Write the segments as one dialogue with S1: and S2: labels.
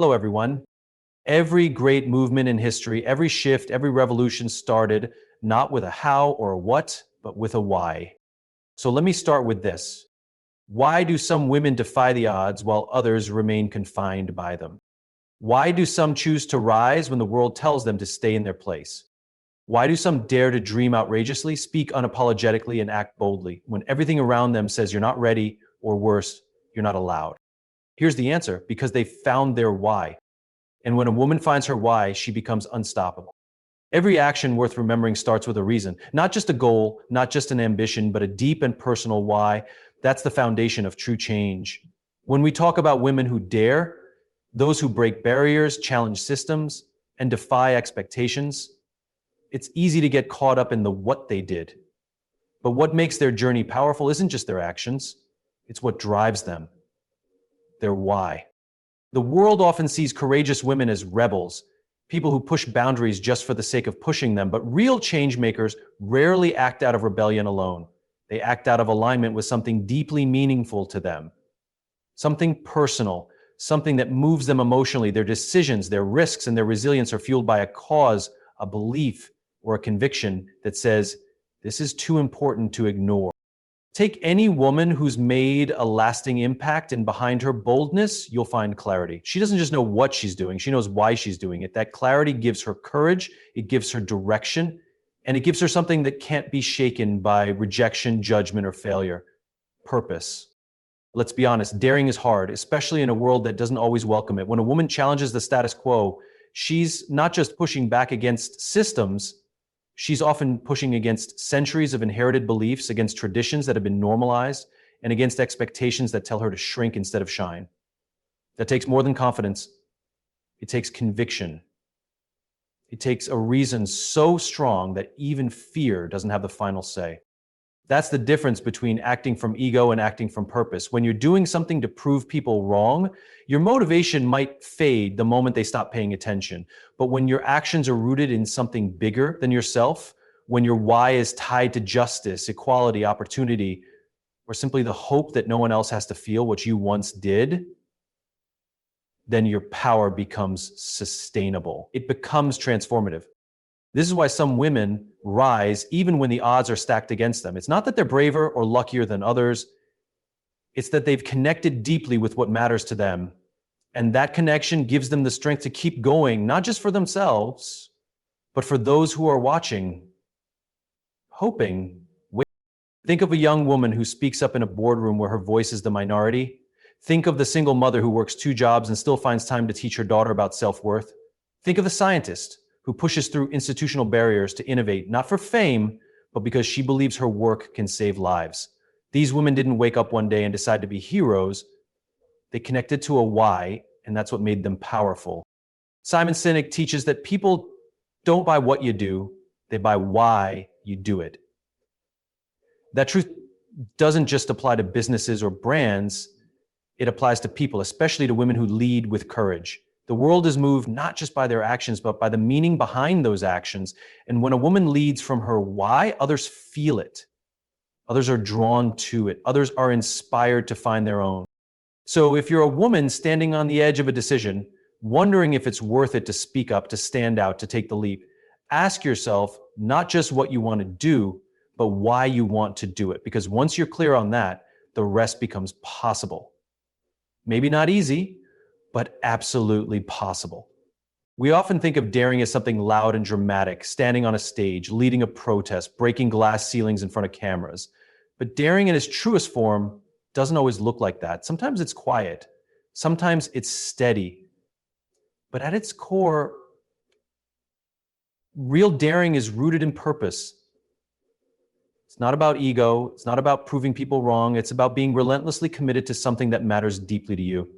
S1: Hello, everyone. Every great movement in history, every shift, every revolution started not with a how or a what, but with a why. So let me start with this. Why do some women defy the odds while others remain confined by them? Why do some choose to rise when the world tells them to stay in their place? Why do some dare to dream outrageously, speak unapologetically, and act boldly when everything around them says you're not ready, or worse, you're not allowed? Here's the answer: because they found their why. And when a woman finds her why, she becomes unstoppable. Every action worth remembering starts with a reason, not just a goal, not just an ambition, but a deep and personal why. That's the foundation of true change. When we talk about women who dare, those who break barriers, challenge systems, and defy expectations, it's easy to get caught up in the what they did. But what makes their journey powerful isn't just their actions, it's what drives them, their why. The world often sees courageous women as rebels, people who push boundaries just for the sake of pushing them, but real change makers rarely act out of rebellion alone. They act out of alignment with something deeply meaningful to them, something personal, something that moves them emotionally. Their decisions, their risks, and their resilience are fueled by a cause, a belief, or a conviction that says, this is too important to ignore. Take any woman who's made a lasting impact, and behind her boldness, you'll find clarity. She doesn't just know what she's doing, she knows why she's doing it. That clarity gives her courage, it gives her direction, and it gives her something that can't be shaken by rejection, judgment, or failure: purpose. Let's be honest, daring is hard, especially in a world that doesn't always welcome it. When a woman challenges the status quo, she's not just pushing back against systems, she's often pushing against centuries of inherited beliefs, against traditions that have been normalized, and against expectations that tell her to shrink instead of shine. That takes more than confidence. It takes conviction. It takes a reason so strong that even fear doesn't have the final say. That's the difference between acting from ego and acting from purpose. When you're doing something to prove people wrong, your motivation might fade the moment they stop paying attention. But when your actions are rooted in something bigger than yourself, when your why is tied to justice, equality, opportunity, or simply the hope that no one else has to feel what you once did, then your power becomes sustainable. It becomes transformative. This is why some women rise even when the odds are stacked against them. It's not that they're braver or luckier than others. It's that they've connected deeply with what matters to them. And that connection gives them the strength to keep going, not just for themselves, but for those who are watching, hoping. Think of a young woman who speaks up in a boardroom where her voice is the minority. Think of the single mother who works 2 jobs and still finds time to teach her daughter about self-worth. Think of the scientist who pushes through institutional barriers to innovate, not for fame, but because she believes her work can save lives. These women didn't wake up one day and decide to be heroes. They connected to a why, and that's what made them powerful. Simon Sinek teaches that people don't buy what you do, they buy why you do it. That truth doesn't just apply to businesses or brands, it applies to people, especially to women who lead with courage. The world is moved not just by their actions, but by the meaning behind those actions. And when a woman leads from her why, others feel it. Others are drawn to it. Others are inspired to find their own. So if you're a woman standing on the edge of a decision, wondering if it's worth it to speak up, to stand out, to take the leap, ask yourself not just what you want to do, but why you want to do it. Because once you're clear on that, the rest becomes possible. Maybe not easy, but absolutely possible. We often think of daring as something loud and dramatic, standing on a stage, leading a protest, breaking glass ceilings in front of cameras. But daring in its truest form doesn't always look like that. Sometimes it's quiet. Sometimes it's steady. But at its core, real daring is rooted in purpose. It's not about ego. It's not about proving people wrong. It's about being relentlessly committed to something that matters deeply to you.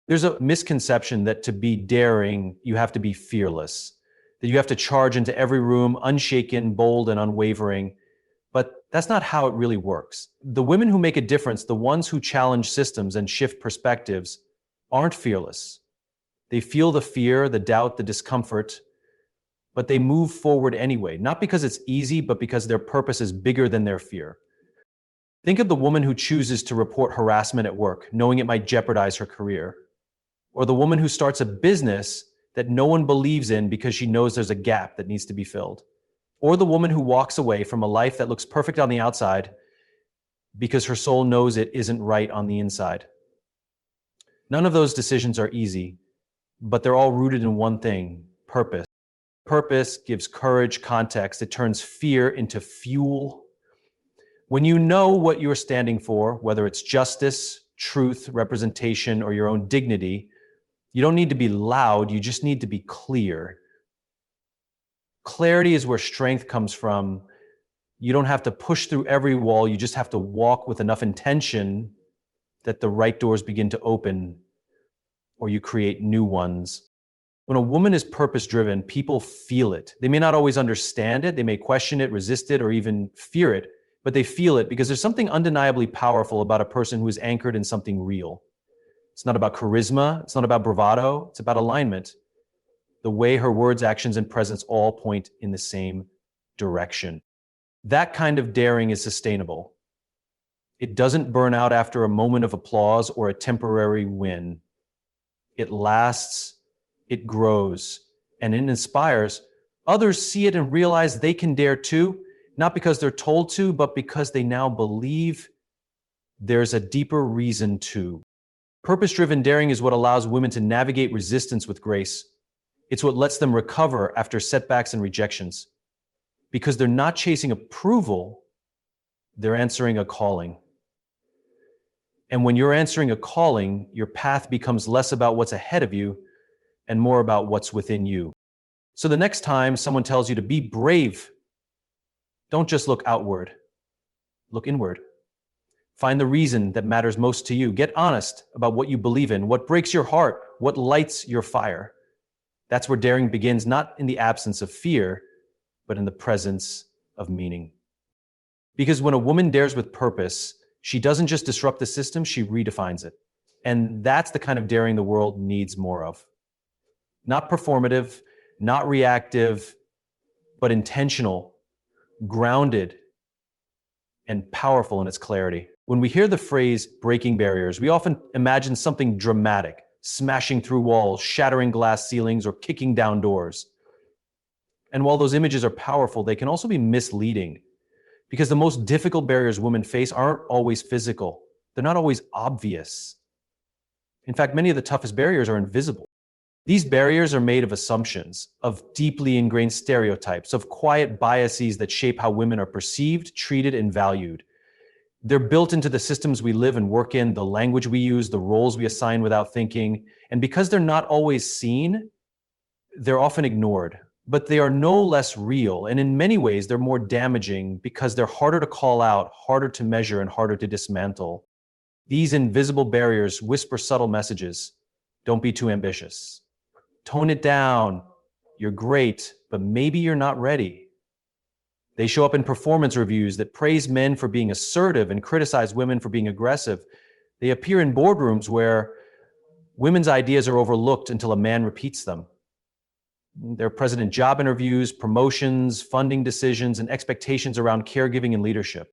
S1: There's a misconception that to be daring, you have to be fearless, that you have to charge into every room, unshaken, bold, and unwavering. But that's not how it really works. The women who make a difference, the ones who challenge systems and shift perspectives, aren't fearless. They feel the fear, the doubt, the discomfort, but they move forward anyway, not because it's easy, but because their purpose is bigger than their fear. Think of the woman who chooses to report harassment at work, knowing it might jeopardize her career. or the woman who starts a business that no one believes in because she knows there's a gap that needs to be filled, or the woman who walks away from a life that looks perfect on the outside because her soul knows it isn't right on the inside. None of those decisions are easy, but they're all rooted in one thing: purpose. Purpose gives courage context. It turns fear into fuel. When you know what you're standing for, whether it's justice, truth, representation, or your own dignity, you don't need to be loud, you just need to be clear. Clarity is where strength comes from. You don't have to push through every wall, you just have to walk with enough intention that the right doors begin to open, or you create new ones. When a woman is purpose-driven, people feel it. They may not always understand it, they may question it, resist it, or even fear it, but they feel it because there's something undeniably powerful about a person who is anchored in something real. It's not about charisma, it's not about bravado, it's about alignment. The way her words, actions, and presence all point in the same direction. That kind of daring is sustainable. It doesn't burn out after a moment of applause or a temporary win. It lasts, it grows, and it inspires. Others see it and realize they can dare too, not because they're told to, but because they now believe there's a deeper reason to. Purpose-driven daring is what allows women to navigate resistance with grace. It's what lets them recover after setbacks and rejections. Because they're not chasing approval, they're answering a calling. And when you're answering a calling, your path becomes less about what's ahead of you and more about what's within you. So the next time someone tells you to be brave, don't just look outward, look inward. Find the reason that matters most to you. Get honest about what you believe in, what breaks your heart, what lights your fire. That's where daring begins, not in the absence of fear, but in the presence of meaning. Because when a woman dares with purpose, she doesn't just disrupt the system, she redefines it. And that's the kind of daring the world needs more of. Not performative, not reactive, but intentional, grounded, and powerful in its clarity. When we hear the phrase breaking barriers, we often imagine something dramatic, smashing through walls, shattering glass ceilings, or kicking down doors. And while those images are powerful, they can also be misleading, because the most difficult barriers women face aren't always physical. They're not always obvious. In fact, many of the toughest barriers are invisible. These barriers are made of assumptions, of deeply ingrained stereotypes, of quiet biases that shape how women are perceived, treated, and valued. They're built into the systems we live and work in, the language we use, the roles we assign without thinking. And because they're not always seen, they're often ignored. But they are no less real, and in many ways they're more damaging because they're harder to call out, harder to measure, and harder to dismantle. These invisible barriers whisper subtle messages. Don't be too ambitious. Tone it down. You're great, but maybe you're not ready. They show up in performance reviews that praise men for being assertive and criticize women for being aggressive. They appear in boardrooms where women's ideas are overlooked until a man repeats them. They're present in job interviews, promotions, funding decisions, and expectations around caregiving and leadership.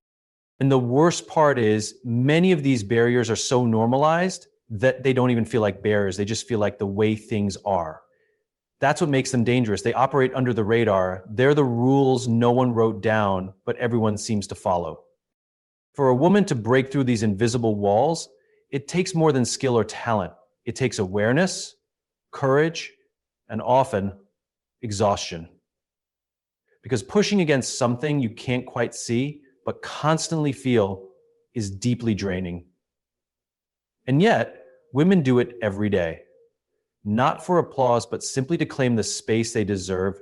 S1: And the worst part is many of these barriers are so normalized that they don't even feel like barriers. They just feel like the way things are. That's what makes them dangerous. They operate under the radar. They're the rules no one wrote down, but everyone seems to follow. For a woman to break through these invisible walls, it takes more than skill or talent. It takes awareness, courage, and often exhaustion. Because pushing against something you can't quite see, but constantly feel, is deeply draining. And yet, women do it every day. Not for applause, but simply to claim the space they deserve.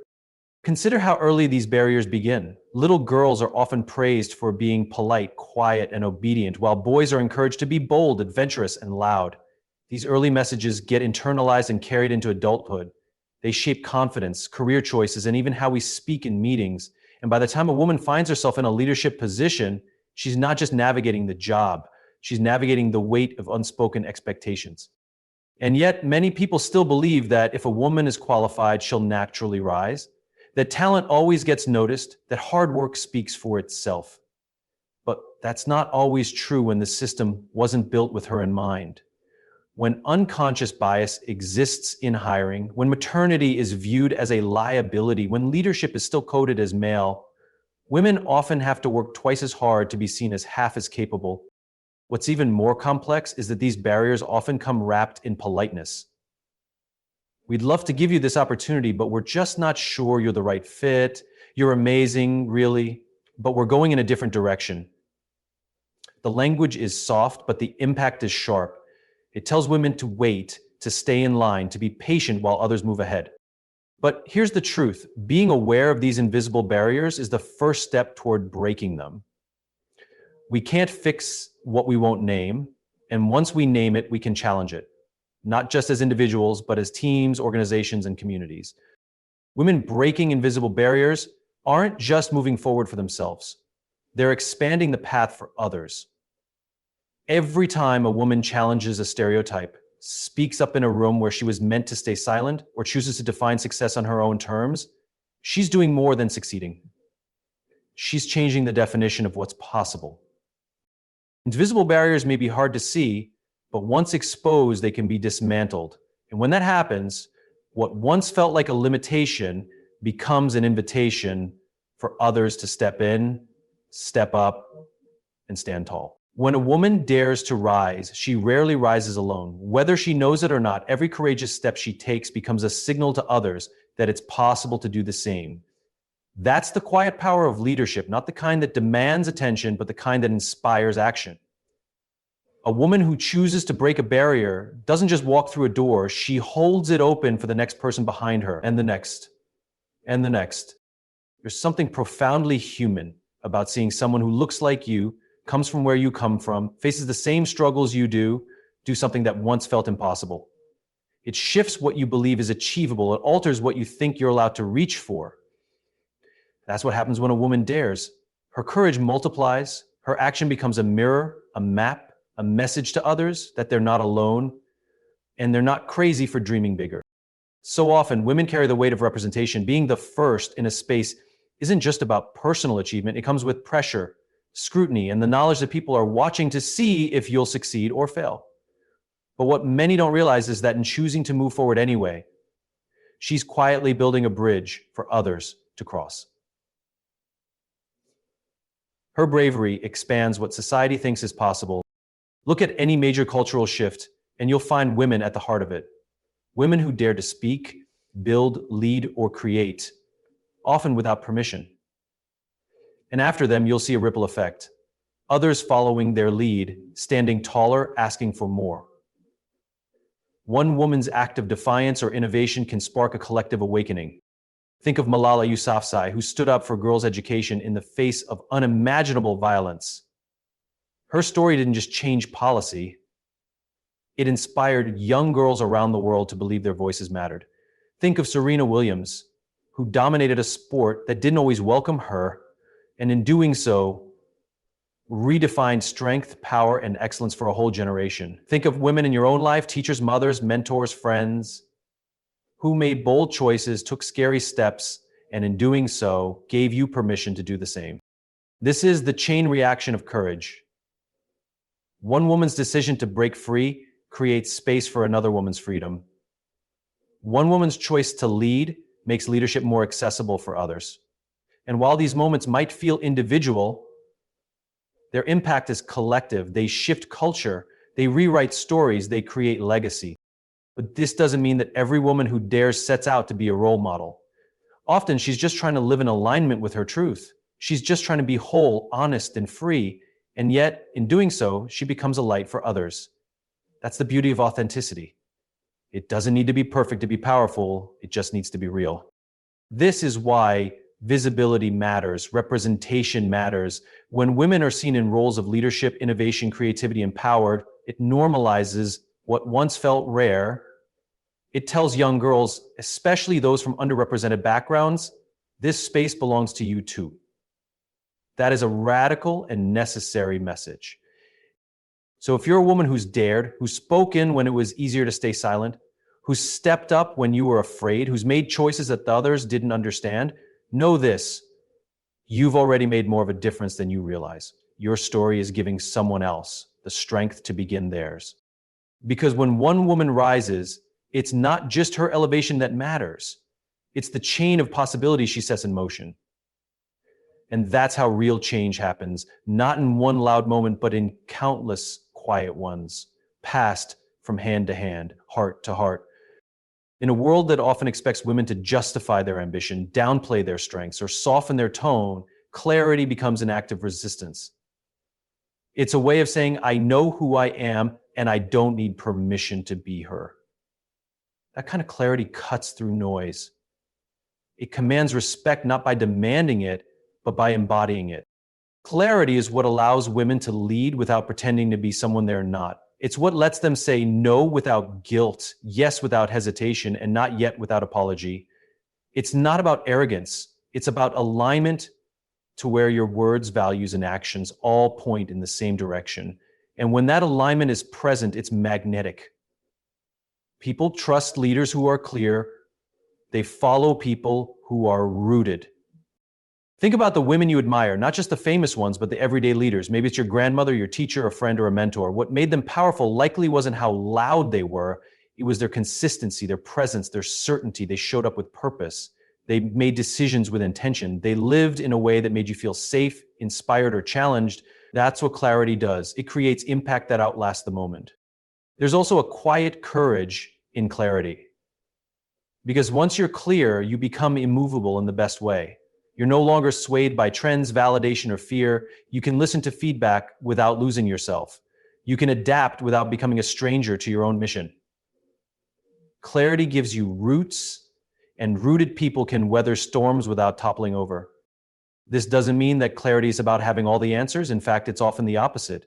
S1: Consider how early these barriers begin. Little girls are often praised for being polite, quiet, and obedient, while boys are encouraged to be bold, adventurous, and loud. These early messages get internalized and carried into adulthood. They shape confidence, career choices, and even how we speak in meetings. And by the time a woman finds herself in a leadership position, she's not just navigating the job, she's navigating the weight of unspoken expectations. And yet, many people still believe that if a woman is qualified, she'll naturally rise, that talent always gets noticed, that hard work speaks for itself. But that's not always true when the system wasn't built with her in mind. When unconscious bias exists in hiring, when maternity is viewed as a liability, when leadership is still coded as male, women often have to work twice as hard to be seen as half as capable. What's even more complex is that these barriers often come wrapped in politeness. We'd love to give you this opportunity, but we're just not sure you're the right fit. You're amazing, really, but we're going in a different direction. The language is soft, but the impact is sharp. It tells women to wait, to stay in line, to be patient while others move ahead. But here's the truth. Being aware of these invisible barriers is the first step toward breaking them. We can't fix what we won't name, and once we name it, we can challenge it, not just as individuals, but as teams, organizations, and communities. Women breaking invisible barriers aren't just moving forward for themselves. They're expanding the path for others. Every time a woman challenges a stereotype, speaks up in a room where she was meant to stay silent, or chooses to define success on her own terms, she's doing more than succeeding. She's changing the definition of what's possible. Invisible barriers may be hard to see, but once exposed, they can be dismantled. And when that happens, what once felt like a limitation becomes an invitation for others to step in, step up, and stand tall. When a woman dares to rise, she rarely rises alone. Whether she knows it or not, every courageous step she takes becomes a signal to others that it's possible to do the same. That's the quiet power of leadership, not the kind that demands attention, but the kind that inspires action. A woman who chooses to break a barrier doesn't just walk through a door, she holds it open for the next person behind her, and the next, and the next. There's something profoundly human about seeing someone who looks like you, comes from where you come from, faces the same struggles you do something that once felt impossible. It shifts what you believe is achievable. It alters what you think you're allowed to reach for. That's what happens when a woman dares. Her courage multiplies. Her action becomes a mirror, a map, a message to others that they're not alone, and they're not crazy for dreaming bigger. So often, women carry the weight of representation. Being the first in a space isn't just about personal achievement. It comes with pressure, scrutiny, and the knowledge that people are watching to see if you'll succeed or fail. But what many don't realize is that in choosing to move forward anyway, she's quietly building a bridge for others to cross. Her bravery expands what society thinks is possible. Look at any major cultural shift, and you'll find women at the heart of it. Women who dare to speak, build, lead, or create, often without permission. And after them, you'll see a ripple effect. Others following their lead, standing taller, asking for more. One woman's act of defiance or innovation can spark a collective awakening. Think of Malala Yousafzai, who stood up for girls' education in the face of unimaginable violence. Her story didn't just change policy, it inspired young girls around the world to believe their voices mattered. Think of Serena Williams, who dominated a sport that didn't always welcome her, and in doing so, redefined strength, power, and excellence for a whole generation. Think of women in your own life, teachers, mothers, mentors, friends, who made bold choices, took scary steps, and in doing so, gave you permission to do the same. This is the chain reaction of courage. One woman's decision to break free creates space for another woman's freedom. One woman's choice to lead makes leadership more accessible for others. And while these moments might feel individual, their impact is collective. They shift culture, they rewrite stories, they create legacy. But this doesn't mean that every woman who dares sets out to be a role model. Often she's just trying to live in alignment with her truth. She's just trying to be whole, honest, and free. And yet, in doing so, she becomes a light for others. That's the beauty of authenticity. It doesn't need to be perfect to be powerful. It just needs to be real. This is why visibility matters, representation matters. When women are seen in roles of leadership, innovation, creativity, and power, it normalizes what once felt rare. It tells young girls, especially those from underrepresented backgrounds, this space belongs to you too. That is a radical and necessary message. So if you're a woman who's dared, who's spoken when it was easier to stay silent, who's stepped up when you were afraid, who's made choices that the others didn't understand, know this: you've already made more of a difference than you realize. Your story is giving someone else the strength to begin theirs. Because when one woman rises, it's not just her elevation that matters. It's the chain of possibilities she sets in motion. And that's how real change happens, not in one loud moment, but in countless quiet ones, passed from hand to hand, heart to heart. In a world that often expects women to justify their ambition, downplay their strengths, or soften their tone, clarity becomes an act of resistance. It's a way of saying, I know who I am, and I don't need permission to be her. That kind of clarity cuts through noise. It commands respect not by demanding it, but by embodying it. Clarity is what allows women to lead without pretending to be someone they're not. It's what lets them say no without guilt, yes without hesitation, and not yet without apology. It's not about arrogance. It's about alignment to where your words, values, and actions all point in the same direction. And when that alignment is present, it's magnetic. People trust leaders who are clear. They follow people who are rooted. Think about the women you admire, not just the famous ones, but the everyday leaders. Maybe it's your grandmother, your teacher, a friend, or a mentor. What made them powerful likely wasn't how loud they were. It was their consistency, their presence, their certainty. They showed up with purpose. They made decisions with intention. They lived in a way that made you feel safe, inspired, or challenged. That's what clarity does. It creates impact that outlasts the moment. There's also a quiet courage in clarity. Because once you're clear, you become immovable in the best way. You're no longer swayed by trends, validation, or fear. You can listen to feedback without losing yourself. You can adapt without becoming a stranger to your own mission. Clarity gives you roots, and rooted people can weather storms without toppling over. This doesn't mean that clarity is about having all the answers. In fact, it's often the opposite.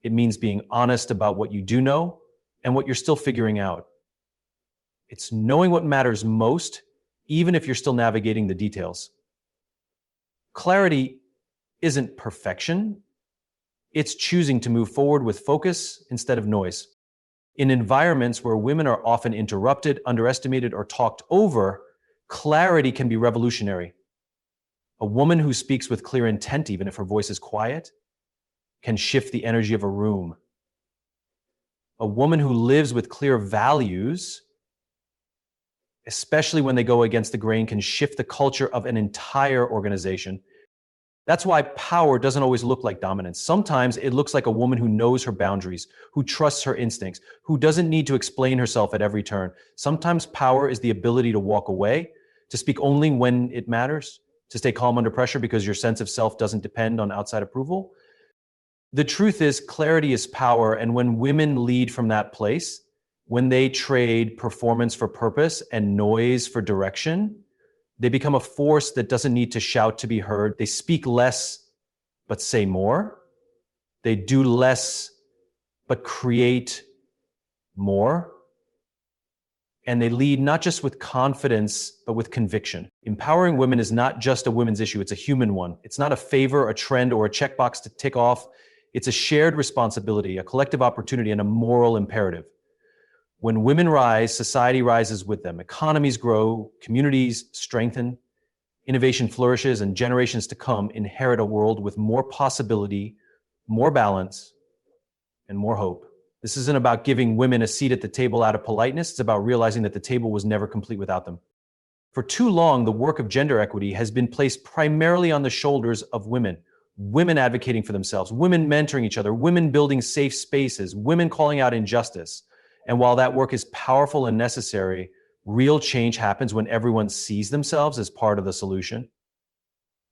S1: It means being honest about what you do know and what you're still figuring out. It's knowing what matters most, even if you're still navigating the details. Clarity isn't perfection. It's choosing to move forward with focus instead of noise. In environments where women are often interrupted, underestimated, or talked over, clarity can be revolutionary. A woman who speaks with clear intent, even if her voice is quiet, can shift the energy of a room. A woman who lives with clear values, especially when they go against the grain, can shift the culture of an entire organization. That's why power doesn't always look like dominance. Sometimes it looks like a woman who knows her boundaries, who trusts her instincts, who doesn't need to explain herself at every turn. Sometimes power is the ability to walk away, to speak only when it matters, to stay calm under pressure because your sense of self doesn't depend on outside approval. The truth is, clarity is power, and when women lead from that place, when they trade performance for purpose and noise for direction, they become a force that doesn't need to shout to be heard. They speak less, but say more. They do less, but create more. And they lead not just with confidence, but with conviction. Empowering women is not just a women's issue, it's a human one. It's not a favor, a trend, or a checkbox to tick off. It's a shared responsibility, a collective opportunity, and a moral imperative. When women rise, society rises with them. Economies grow, communities strengthen, innovation flourishes, and generations to come inherit a world with more possibility, more balance, and more hope. This isn't about giving women a seat at the table out of politeness. It's about realizing that the table was never complete without them. For too long, the work of gender equity has been placed primarily on the shoulders of women. Women advocating for themselves, women mentoring each other, women building safe spaces, women calling out injustice. And while that work is powerful and necessary, real change happens when everyone sees themselves as part of the solution.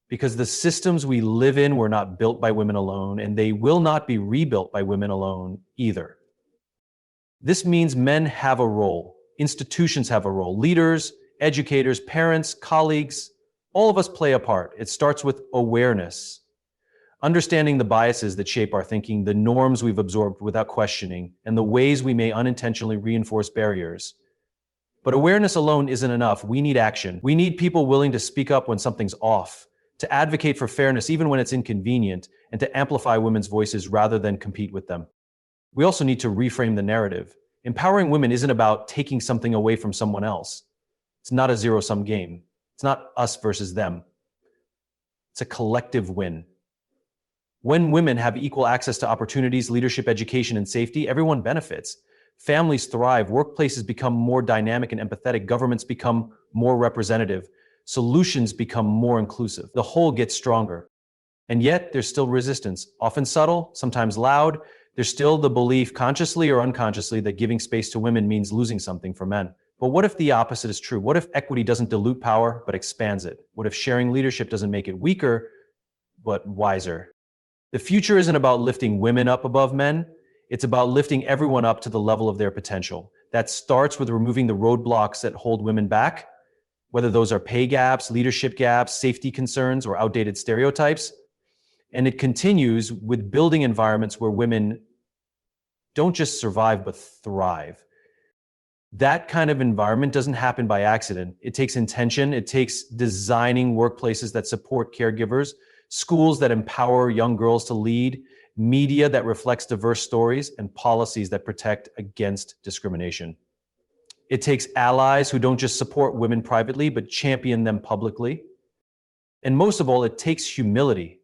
S1: Because the systems we live in were not built by women alone, and they will not be rebuilt by women alone either. This means men have a role, institutions have a role, leaders, educators, parents, colleagues, all of us play a part. It starts with awareness. Understanding the biases that shape our thinking, the norms we've absorbed without questioning, and the ways we may unintentionally reinforce barriers. But awareness alone isn't enough. We need action. We need people willing to speak up when something's off, to advocate for fairness even when it's inconvenient, and to amplify women's voices rather than compete with them. We also need to reframe the narrative. Empowering women isn't about taking something away from someone else. It's not a zero-sum game. It's not us versus them. It's a collective win. When women have equal access to opportunities, leadership, education, and safety, everyone benefits. Families thrive, workplaces become more dynamic and empathetic, governments become more representative, solutions become more inclusive. The whole gets stronger. And yet, there's still resistance, often subtle, sometimes loud. There's still the belief, consciously or unconsciously, that giving space to women means losing something for men. But what if the opposite is true? What if equity doesn't dilute power, but expands it? What if sharing leadership doesn't make it weaker, but wiser? The future isn't about lifting women up above men. It's about lifting everyone up to the level of their potential. That starts with removing the roadblocks that hold women back, whether those are pay gaps, leadership gaps, safety concerns, or outdated stereotypes. And it continues with building environments where women don't just survive, but thrive. That kind of environment doesn't happen by accident. It takes intention. It takes designing workplaces that support caregivers, schools that empower young girls to lead, media that reflects diverse stories, and policies that protect against discrimination. It takes allies who don't just support women privately, but champion them publicly. And most of all, it takes humility.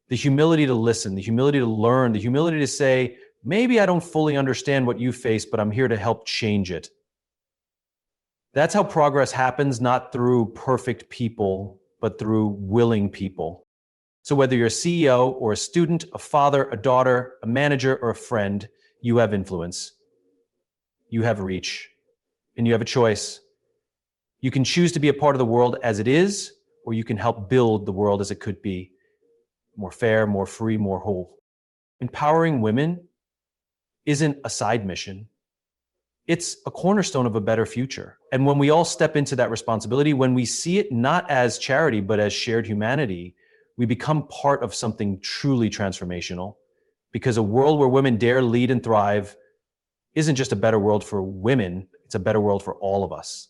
S1: The humility to listen, the humility to learn, the humility to say, maybe I don't fully understand what you face, but I'm here to help change it. That's how progress happens, not through perfect people, but through willing people. So whether you're a CEO or a student, a father, a daughter, a manager, or a friend, you have influence. You have reach. And you have a choice. You can choose to be a part of the world as it is, or you can help build the world as it could be. More fair, more free, more whole. Empowering women isn't a side mission. It's a cornerstone of a better future. And when we all step into that responsibility, when we see it not as charity, but as shared humanity, we become part of something truly transformational. Because a world where women dare lead and thrive isn't just a better world for women, it's a better world for all of us.